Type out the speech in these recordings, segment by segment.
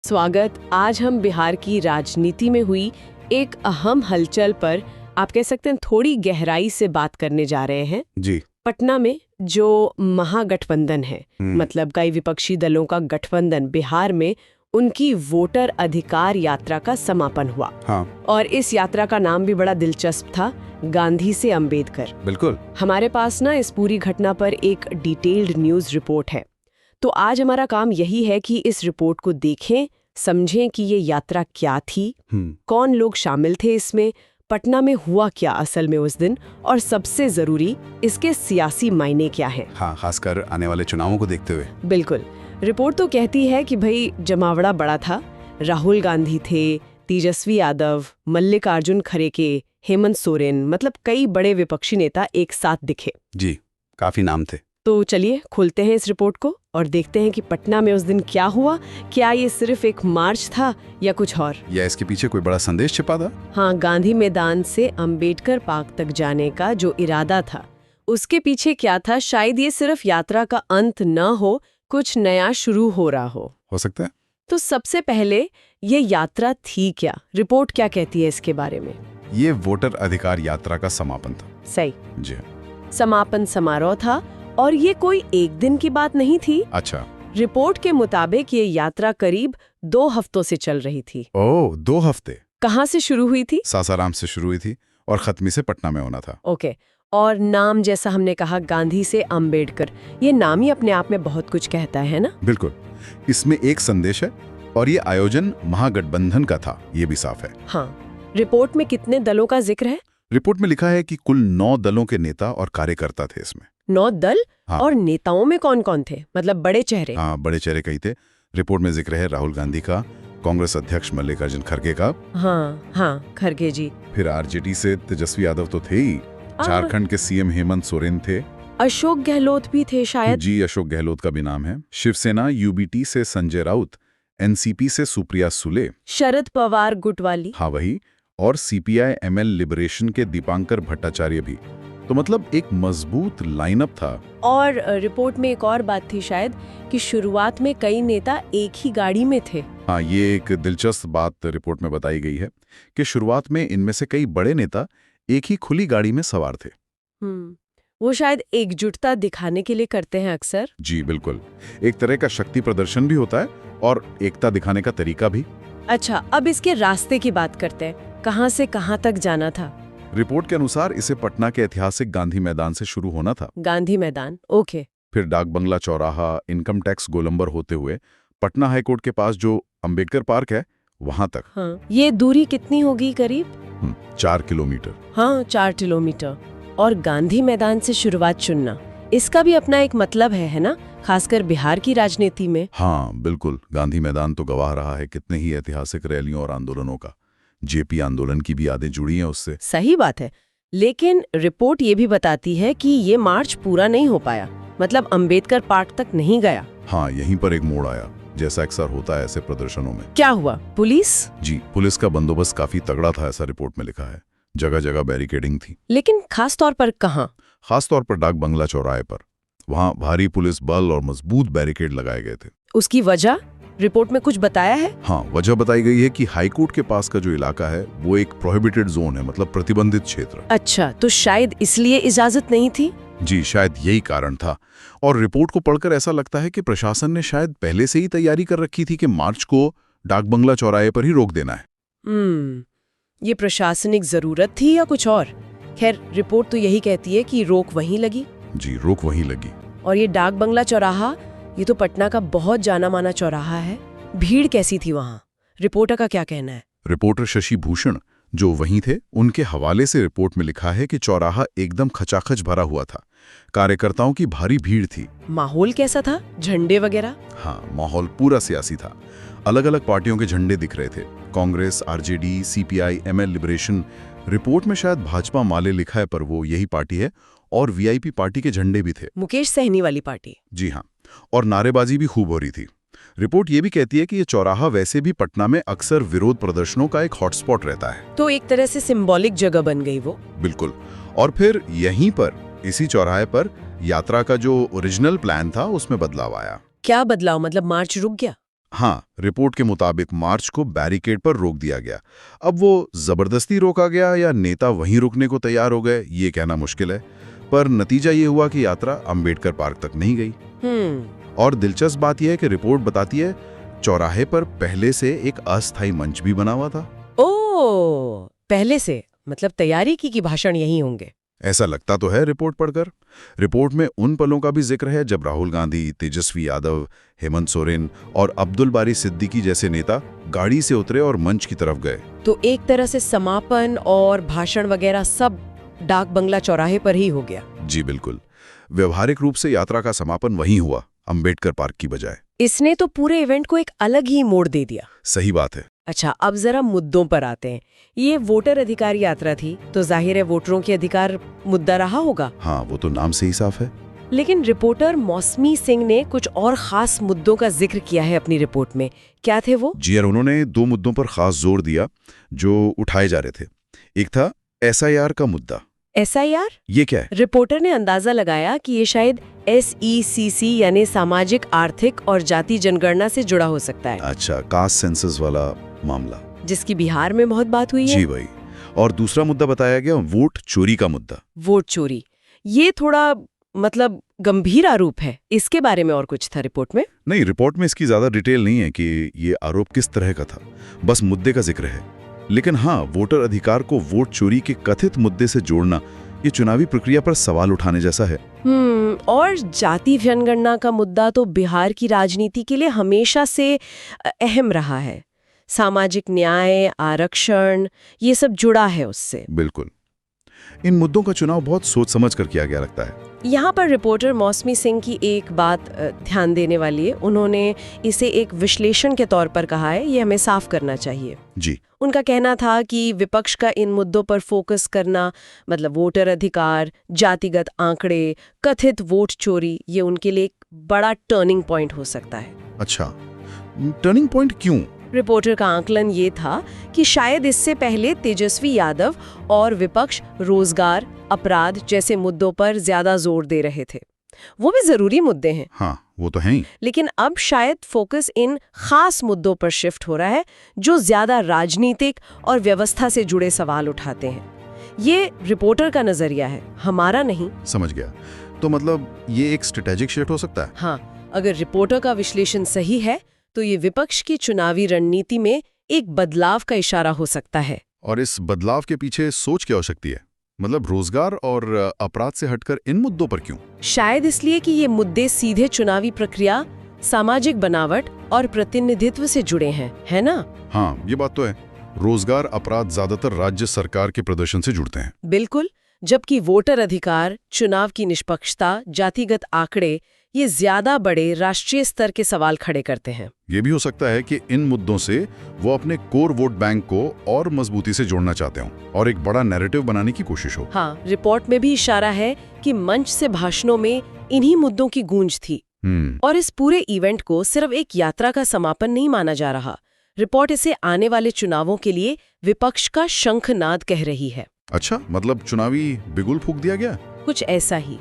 स्वागत। आज हम बिहार की राजनीति में हुई एक अहम हलचल पर आप कह सकते हैं थोड़ी गहराई से बात करने जा रहे हैं। जी। पटना में जो महागठबंधन है, मतलब कई विपक्षी दलों का गठबंधन, बिहार में उनकी वोटर अधिकार यात्रा का समापन हुआ। हाँ। और इस यात्रा का नाम भी बड़ा दिलचस्प था, गांधी से अंबेडकर। बिल्कुल। हमारे पास ना इस पूरी घटना पर एक डिटेल्ड न्यूज रिपोर्ट है, तो आज हमारा काम यही है कि इस रिपोर्ट को देखें, समझें कि ये यात्रा क्या थी, कौन लोग शामिल थे इसमें, पटना में हुआ क्या असल में उस दिन, और सबसे जरूरी इसके सियासी मायने क्या हैं। हाँ, खासकर आने वाले चुनावों को देखते हुए। बिल्कुल। रिपोर्ट तो कहती है कि भाई जमावड़ा बड़ा था, राहुल गांधी थे, तेजस्वी यादव, मल्लिकार्जुन खड़गे, हेमंत सोरेन, मतलब कई बड़े विपक्षी नेता एक साथ दिखे। जी, काफी नाम थे। तो चलिए खोलते हैं इस रिपोर्ट को और देखते हैं कि पटना में उस दिन क्या हुआ। क्या ये सिर्फ एक मार्च था या कुछ और, या इसके पीछे कोई बड़ा संदेश छिपा था? हाँ, गांधी मैदान से अंबेडकर पार्क तक जाने का जो इरादा था, उसके पीछे क्या था? शायद ये सिर्फ यात्रा का अंत न हो, कुछ नया शुरू हो रहा हो सकता है। तो सबसे पहले ये यात्रा थी क्या? रिपोर्ट क्या कहती है इसके बारे में? ये वोटर अधिकार यात्रा का समापन था। सही। जी। समापन समारोह था और ये कोई एक दिन की बात नहीं थी। अच्छा। रिपोर्ट के मुताबिक ये यात्रा करीब 2 हफ्तों से चल रही थी। ओह, 2 हफ्ते। कहाँ से शुरू हुई थी? सासाराम से शुरू हुई थी और खत्मी से पटना में होना था। ओके। और नाम, जैसा हमने कहा, गांधी से अंबेडकर, ये नाम ही अपने आप में बहुत कुछ कहता है ना? बिल्कुल। इसमें एक संदेश है और ये आयोजन महागठबंधन का था, ये भी साफ है। हाँ। रिपोर्ट में कितने दलों का जिक्र है? रिपोर्ट में लिखा है कि कुल 9 दलों के नेता और कार्यकर्ता थे इसमें। 9 दल? हाँ। और नेताओं में कौन कौन थे? मतलब बड़े चेहरे? हाँ, बड़े चेहरे कई थे। रिपोर्ट में जिक्र है राहुल गांधी का, कांग्रेस अध्यक्ष मल्लिकार्जुन खड़गे का। हाँ, खड़गे जी। फिर आरजेडी से तेजस्वी यादव तो थे ही, झारखंड के सीएम हेमंत सोरेन थे। अशोक गहलोत भी थे शायद। जी, अशोक गहलोत का भी नाम है। शिवसेना यूबीटी से संजय राउत, एनसीपी से सुप्रिया सुले, शरद पवार गुट वाली। हाँ वही, और सीपीआई एमएल लिबरेशन के दीपांकर भट्टाचार्य भी। तो मतलब एक मजबूत लाइनअप था। और रिपोर्ट में एक और बात थी शायद कि शुरुआत में कई नेता एक ही गाड़ी में थे। हाँ, ये एक दिलचस्प बात रिपोर्ट में बताई गई है कि शुरुआत में इनमें से कई बड़े नेता एक ही खुली गाड़ी में सवार थे। वो शायद एकजुटता दिखाने के लिए करते हैं अक्सर। जी बिल्कुल, एक तरह का शक्ति प्रदर्शन भी होता है और एकता दिखाने का तरीका भी। अच्छा, अब इसके रास्ते की बात करते हैं। कहाँ से कहाँ तक जाना था? रिपोर्ट के अनुसार इसे पटना के ऐतिहासिक गांधी मैदान से शुरू होना था। गांधी मैदान, ओके। फिर डाक बंगला चौराहा, इनकम टैक्स गोलंबर होते हुए पटना हाईकोर्ट के पास जो अंबेडकर पार्क है वहां तक। हाँ, ये दूरी कितनी होगी करीब? 4 किलोमीटर। हाँ, 4 किलोमीटर। और गांधी मैदान से शुरुआत चुनना, इसका भी अपना एक मतलब है ना, खासकर बिहार की राजनीति में। हाँ बिल्कुल, गांधी मैदान तो गवाह रहा है कितने ही ऐतिहासिक रैलियों और आंदोलनों का। जेपी आंदोलन की भी यादें जुड़ी हैं उससे। सही बात है, लेकिन रिपोर्ट ये भी बताती है कि ये मार्च पूरा नहीं हो पाया, मतलब अंबेडकर पार्क तक नहीं गया। हाँ, यहीं पर एक मोड़ आया, जैसा अक्सर होता है ऐसे प्रदर्शनों में। क्या हुआ? पुलिस? जी, पुलिस का बंदोबस्त काफी तगड़ा था, ऐसा रिपोर्ट में लिखा है। जगह जगह बैरिकेडिंग थी। लेकिन खास तौर पर कहाँ? खास तौर पर डाक बंगला चौराहे पर। वहाँ भारी पुलिस बल और मजबूत बैरिकेड लगाए गए थे। उसकी वजह रिपोर्ट में कुछ बताया है? हाँ, वजह बताई गई है कि हाईकोर्ट के पास का जो इलाका है वो एक प्रोहिबिटेड जोन है, मतलब प्रतिबंधित क्षेत्र। अच्छा, तो शायद इसलिए इजाजत नहीं थी। जी, शायद यही कारण था। और रिपोर्ट को पढ़कर ऐसा लगता है कि प्रशासन ने शायद पहले से ही तैयारी कर रखी थी कि मार्च को डाक बंगला चौराहे पर ही रोक देना है। ये प्रशासनिक जरूरत थी या कुछ और? खैर, रिपोर्ट तो यही कहती है कि रोक वहीं लगी। जी, रोक वहीं लगी। और ये डाक बंगला चौराहा, ये तो पटना का बहुत जाना माना चौराहा है। भीड़ कैसी थी वहाँ? रिपोर्टर का क्या कहना है? रिपोर्टर शशि भूषण जो वहीं थे, उनके हवाले से रिपोर्ट में लिखा है कि चौराहा एकदम खचाखच भरा हुआ था। कार्यकर्ताओं की भारी भीड़ थी। माहौल कैसा था? झंडे वगैरह? हाँ, माहौल पूरा सियासी था। अलग अलग पार्टियों के झंडे दिख रहे थे, Congress, RJD, CPI, ML liberation. Report में शायद भाजपा माले लिखा है, पर वो यही पार्टी है। और वीआईपी पार्टी के झंडे भी थे, मुकेश सहनी वाली पार्टी। जी हाँ, और नारेबाजी भी खूब हो रही थी। रिपोर्ट ये भी कहती है कि ये चौराहा वैसे भी पटना में अक्सर विरोध प्रदर्शनों का एक हॉटस्पॉट रहता है। तो एक तरह से सिंबॉलिक जगह बन गई वो। बिल्कुल। और फिर यहीं पर, इसी चौराहे पर, यात्रा का जो ओरिजिनल प्लान था उसमें बदलाव आया। क्या बदलाव? मतलब मार्च रुक गया? हाँ, रिपोर्ट के मुताबिक मार्च को बैरिकेड पर रोक दिया गया। अब वो जबरदस्ती रोका गया या नेता वहीं रुकने को तैयार हो गए, ये कहना मुश्किल है। पर नतीजा ये हुआ कि यात्रा अंबेडकर पार्क तक नहीं गई। और दिलचस्प बात यह है कि रिपोर्ट बताती है चौराहे पर पहले से एक अस्थायी मंच भी बना हुआ था। ओह, पहले से, मतलब तैयारी की भाषण यही होंगे। ऐसा लगता तो है रिपोर्ट पढ़कर। रिपोर्ट में उन पलों का भी जिक्र है जब राहुल गांधी, तेजस्वी यादव, हेमंत सोरेन और अब्दुल बारी सिद्दीकी जैसे नेता गाड़ी से उतरे और मंच की तरफ गए। तो एक तरह से समापन और भाषण वगैरह सब डाक बंगला चौराहे पर ही हो गया। जी बिल्कुल। व्यवहारिक रूप से यात्रा का समापन वहीं हुआ, अंबेडकर पार्क की बजाय। इसने तो पूरे इवेंट को एक अलग ही मोड़ दे दिया। सही बात है। अच्छा, अब जरा मुद्दों पर आते हैं। ये वोटर अधिकार यात्रा थी, तो जाहिर है वोटरों के अधिकार मुद्दा रहा होगा। हाँ, वो तो नाम से ही साफ है। लेकिन रिपोर्टर मौसमी सिंह ने कुछ और खास मुद्दों का जिक्र किया है अपनी रिपोर्ट में। क्या थे वो? जी यार, उन्होंने 2 मुद्दों पर खास जोर दिया जो उठाए जा रहे थे। एक था SIR का मुद्दा। SIR? ये क्या है? रिपोर्टर ने अंदाजा लगाया कि ये शायद SECC यानी सामाजिक, आर्थिक और जाति जनगणना से जुड़ा हो सकता है। अच्छा, कास्ट सेंसस वाला मामला, जिसकी बिहार में बहुत बात हुई है। जी भाई। और दूसरा मुद्दा बताया गया वोट चोरी का मुद्दा। वोट चोरी, ये थोड़ा मतलब गंभीर आरोप है। इसके बारे में और कुछ था रिपोर्ट में? नहीं, रिपोर्ट में इसकी ज्यादा डिटेल नहीं है कि ये आरोप किस तरह का था, बस मुद्दे का जिक्र है। लेकिन हाँ, वोटर अधिकार को वोट चोरी के कथित मुद्दे से जोड़ना ये चुनावी प्रक्रिया पर सवाल उठाने जैसा है। और जाति जनगणना का मुद्दा तो बिहार की राजनीति के लिए हमेशा से अहम रहा है। सामाजिक न्याय, आरक्षण, ये सब जुड़ा है उससे। बिल्कुल। इन मुद्दों का चुनाव बहुत सोच समझ कर किया गया लगता है। यहाँ पर रिपोर्टर मौसमी सिंह की एक बात ध्यान देने वाली है। उन्होंने इसे एक विश्लेषण के तौर पर कहा है, ये हमें साफ करना चाहिए। जी। उनका कहना था कि विपक्ष का इन मुद्दों पर फोकस करना, मतलब वोटर अधिकार, जातिगत आंकड़े, कथित वोट चोरी, ये उनके लिए एक बड़ा टर्निंग पॉइंट हो सकता है। अच्छा, टर्निंग पॉइंट क्यों? रिपोर्टर का आकलन ये था कि शायद इससे पहले तेजस्वी यादव और विपक्ष रोजगार, अपराध जैसे मुद्दों पर ज्यादा जोर दे रहे थे। वो भी जरूरी मुद्दे हैं। हाँ, वो तो है ही। लेकिन अब शायद फोकस इन खास मुद्दों पर शिफ्ट हो रहा है जो ज्यादा राजनीतिक और व्यवस्था से जुड़े सवाल उठाते हैं। ये रिपोर्टर का नजरिया है, हमारा नहीं। समझ गया। तो मतलब ये एक स्ट्रेटेजिक शिफ्ट हो सकता है? हाँ, अगर रिपोर्टर का विश्लेषण सही है तो ये विपक्ष की चुनावी रणनीति में एक बदलाव का इशारा हो सकता है। और इस बदलाव के पीछे सोच क्या हो सकती है? मतलब रोजगार और अपराध से हटकर इन मुद्दों पर क्यों? शायद इसलिए कि ये मुद्दे सीधे चुनावी प्रक्रिया, सामाजिक बनावट और प्रतिनिधित्व से जुड़े हैं, है ना? हाँ, ये बात तो है। रोजगार, अपराध ज्यादातर राज्य सरकार के प्रदर्शन से जुड़ते हैं। बिल्कुल, जबकि वोटर अधिकार, चुनाव की निष्पक्षता, जातिगत आंकड़े, ये ज्यादा बड़े राष्ट्रीय स्तर के सवाल खड़े करते हैं। ये भी हो सकता है कि इन मुद्दों से वो अपने कोर वोट बैंक को और मजबूती से जोड़ना चाहते हों और एक बड़ा नैरेटिव बनाने की कोशिश हो। हाँ, रिपोर्ट में भी इशारा है कि मंच से भाषणों में इन्हीं मुद्दों की गूंज थी। और इस पूरे इवेंट को सिर्फ एक यात्रा का समापन नहीं माना जा रहा। रिपोर्ट इसे आने वाले चुनावों के लिए विपक्ष का शंखनाद कह रही है। अच्छा, मतलब चुनावी बिगुल फूंक दिया गया? कुछ ऐसा ही।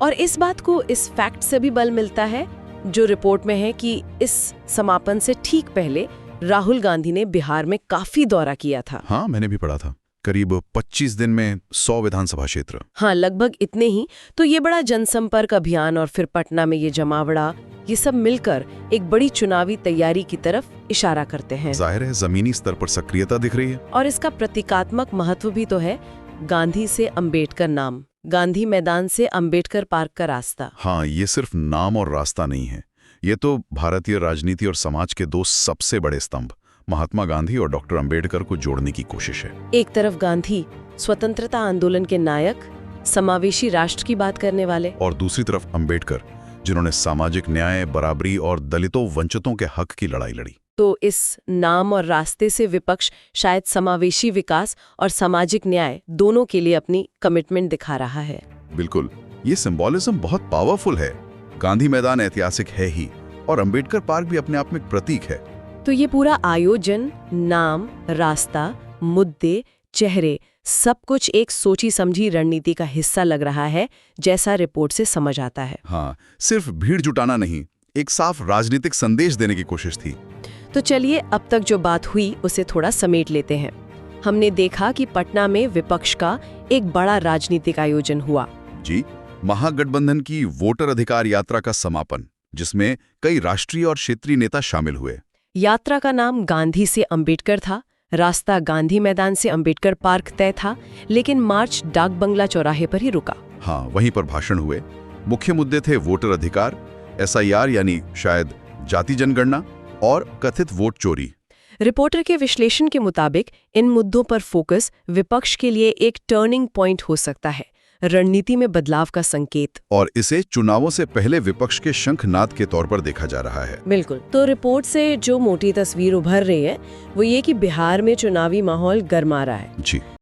और इस बात को इस फैक्ट से भी बल मिलता है जो रिपोर्ट में है कि इस समापन से ठीक पहले राहुल गांधी ने बिहार में काफी दौरा किया था। हाँ, मैंने भी पढ़ा था। करीब 25 दिन में 100 विधानसभा क्षेत्र। हाँ, लगभग इतने ही। तो ये बड़ा जनसंपर्क अभियान और फिर पटना में ये जमावड़ा, ये सब मिलकर एक बड़ी चुनावी तैयारी की तरफ इशारा करते हैं। जाहिर है जमीनी स्तर पर सक्रियता दिख रही है। और इसका प्रतीकात्मक महत्व भी तो है। गांधी से अंबेडकर नाम, गांधी मैदान से अंबेडकर पार्क का रास्ता। हाँ, ये सिर्फ नाम और रास्ता नहीं है, ये तो भारतीय राजनीति और समाज के 2 सबसे बड़े स्तंभ, महात्मा गांधी और डॉक्टर अंबेडकर को जोड़ने की कोशिश है। एक तरफ गांधी, स्वतंत्रता आंदोलन के नायक, समावेशी राष्ट्र की बात करने वाले, और दूसरी तरफ अंबेडकर, जिन्होंने सामाजिक न्याय, बराबरी और दलितों वंचितों के हक की लड़ाई लड़ी। तो इस नाम और रास्ते से विपक्ष शायद समावेशी विकास और सामाजिक न्याय दोनों के लिए अपनी कमिटमेंट दिखा रहा है। बिल्कुल, ये सिंबॉलिज्म बहुत पावरफुल है। गांधी मैदान ऐतिहासिक है ही, और अंबेडकर पार्क भी अपने आप में एक प्रतीक है। तो ये पूरा आयोजन, नाम, रास्ता, मुद्दे, चेहरे, सब कुछ एक सोची समझी रणनीति का हिस्सा लग रहा है, जैसा रिपोर्ट से समझ आता है। हाँ, सिर्फ भीड़ जुटाना नहीं, एक साफ राजनीतिक संदेश देने की कोशिश थी। तो चलिए अब तक जो बात हुई उसे थोड़ा समेट लेते हैं। हमने देखा कि पटना में विपक्ष का एक बड़ा राजनीतिक आयोजन हुआ। जी, महागठबंधन की वोटर अधिकार यात्रा का समापन, जिसमें कई राष्ट्रीय और क्षेत्रीय नेता शामिल हुए। यात्रा का नाम गांधी से अंबेडकर था, रास्ता गांधी मैदान से अंबेडकर पार्क तय था, लेकिन मार्च डाक बंगला चौराहे पर ही रुका। हाँ, वहीं पर भाषण हुए। मुख्य मुद्दे थे वोटर अधिकार, SIR यानी शायद जाति जनगणना, और कथित वोट चोरी। रिपोर्टर के विश्लेषण के मुताबिक इन मुद्दों पर फोकस विपक्ष के लिए एक टर्निंग पॉइंट हो सकता है, रणनीति में बदलाव का संकेत। और इसे चुनावों से पहले विपक्ष के शंखनाद के तौर पर देखा जा रहा है। बिल्कुल। तो रिपोर्ट से जो मोटी तस्वीर उभर रही है वो ये कि बिहार में चुनावी माहौल गर्मा रहा है। जी।